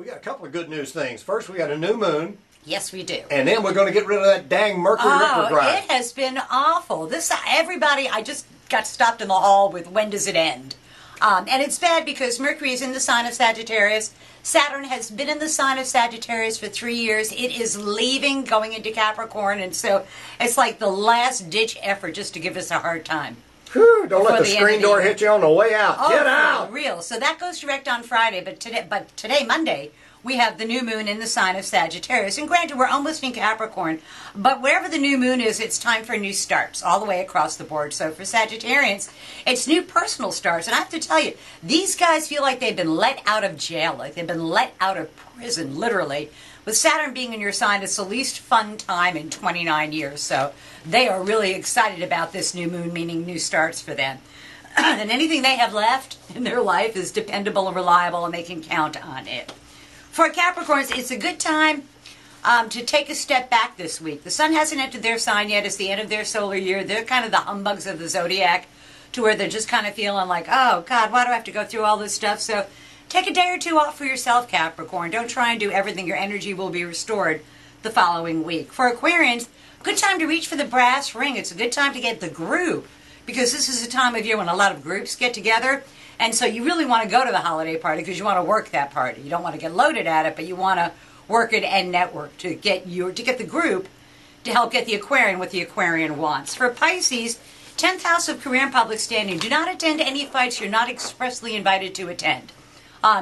We got a couple of good news things. First, we got a new moon. Yes, we do. And then we're going to get rid of that dang Mercury retrograde. It has been awful. Everybody, I just got stopped in the hall with when does it end? And it's bad because Mercury is in the sign of Sagittarius. Saturn has been in the sign of Sagittarius for 3 years. It is leaving, going into Capricorn, and so it's like the last-ditch effort just to give us a hard time. Whew, don't let the screen door hit you on the way out. Oh, get out! For real. So that goes direct on Friday, but today, Monday, we have the new moon in the sign of Sagittarius. And granted, we're almost in Capricorn, but wherever the new moon is, it's time for new starts all the way across the board. So for Sagittarians, it's new personal starts. And I have to tell you, these guys feel like they've been let out of jail, like they've been let out of prison, literally. With Saturn being in your sign, it's the least fun time in 29 years. So they are really excited about this new moon, meaning new starts for them. And anything they have left in their life is dependable and reliable, and they can count on it. For Capricorns, it's a good time to take a step back this week. The sun hasn't entered their sign yet. It's the end of their solar year. They're kind of the humbugs of the zodiac, to where they're just kind of feeling like, oh, God, why do I have to go through all this stuff? So take a day or two off for yourself, Capricorn. Don't try and do everything. Your energy will be restored the following week. For Aquarians, good time to reach for the brass ring. It's a good time to get the groove, because this is a time of year when a lot of groups get together. And so you really want to go to the holiday party because you want to work that party. You don't want to get loaded at it, but you want to work it and network to get the group to help get the Aquarian what the Aquarian wants. For Pisces, 10th house of career and public standing. Do not attend any fights you're not expressly invited to attend.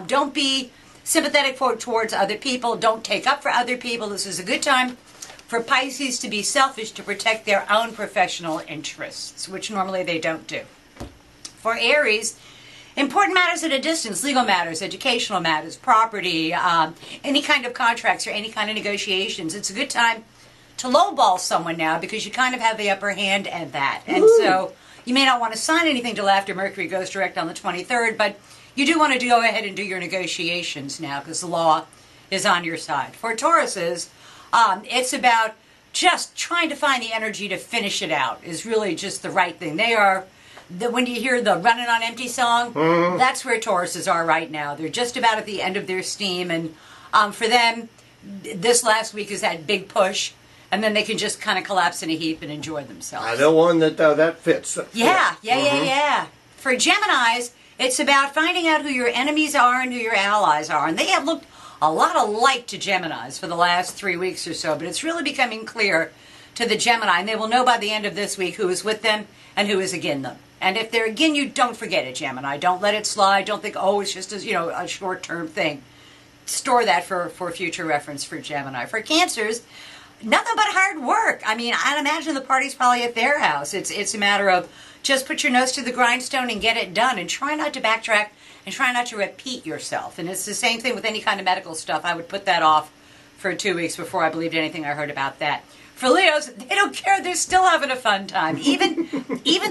Don't be sympathetic towards other people. Don't take up for other people. This is a good time for Pisces to be selfish to protect their own professional interests, which normally they don't do. For Aries, important matters at a distance, legal matters, educational matters, property, any kind of contracts or any kind of negotiations. It's a good time to lowball someone now because you kind of have the upper hand at that. And so you may not want to sign anything till after Mercury goes direct on the 23rd, but you do want to go ahead and do your negotiations now because the law is on your side. For Tauruses, it's about just trying to find the energy to finish it out is really just the right thing. When you hear the running on empty song, that's where Tauruses are right now. They're just about at the end of their steam, and for them, this last week is that big push, and then they can just kind of collapse in a heap and enjoy themselves. I know one that fits. Yeah. For Geminis, it's about finding out who your enemies are and who your allies are, and they have looked a lot alike to Geminis for the last 3 weeks or so, but it's really becoming clear to the Gemini, and they will know by the end of this week who is with them and who is against them. And if they're against you, don't forget it, Gemini. Don't let it slide. Don't think, oh, it's just a short-term thing. Store that for future reference for Gemini. For Cancers, nothing but hard work. I mean, I'd imagine the party's probably at their house. It's a matter of just put your nose to the grindstone and get it done, and try not to backtrack and try not to repeat yourself. And it's the same thing with any kind of medical stuff. I would put that off for 2 weeks before I believed anything I heard about that. For Leos, they don't care. They're still having a fun time. Even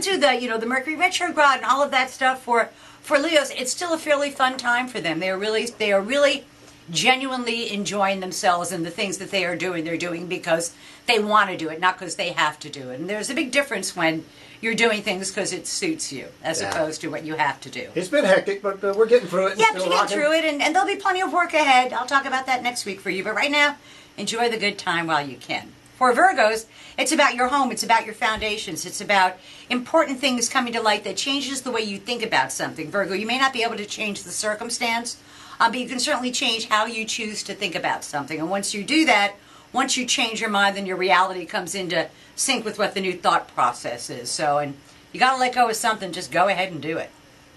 through the Mercury retrograde and all of that stuff for Leos, it's still a fairly fun time for them. They are really genuinely enjoying themselves and the things that they are doing. They're doing because they want to do it, not because they have to do it. And there's a big difference when you're doing things because it suits you as opposed to what you have to do. It's been hectic, but we're getting through it. Yeah, but you get through it, and there'll be plenty of work ahead. I'll talk about that next week for you. But right now, enjoy the good time while you can. For Virgos, it's about your home. It's about your foundations. It's about important things coming to light that changes the way you think about something. Virgo, you may not be able to change the circumstance, but you can certainly change how you choose to think about something. And once you do that, once you change your mind, then your reality comes into sync with what the new thought process is. So, and you got to let go of something. Just go ahead and do it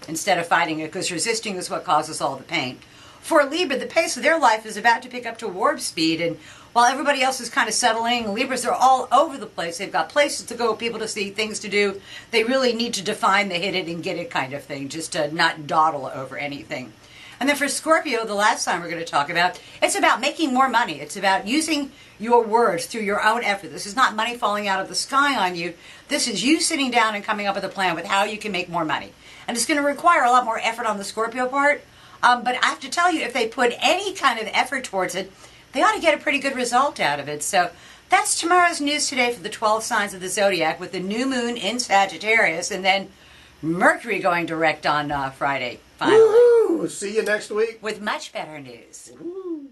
instead of fighting it, because resisting is what causes all the pain. For Libra, the pace of their life is about to pick up to warp speed, and while everybody else is kind of settling, Libras are all over the place. They've got places to go, people to see, things to do. They really need to define the hit it and get it kind of thing, just to not dawdle over anything. And then for Scorpio, the last time we're going to talk about, it's about making more money. It's about using your words through your own effort. This is not money falling out of the sky on you. This is you sitting down and coming up with a plan with how you can make more money. And it's going to require a lot more effort on the Scorpio part. But I have to tell you, if they put any kind of effort towards it, they ought to get a pretty good result out of it. So that's tomorrow's news today for the 12 signs of the zodiac, with the new moon in Sagittarius and then Mercury going direct on Friday, finally. Woo-hoo! We'll see you next week. with much better news. Woo.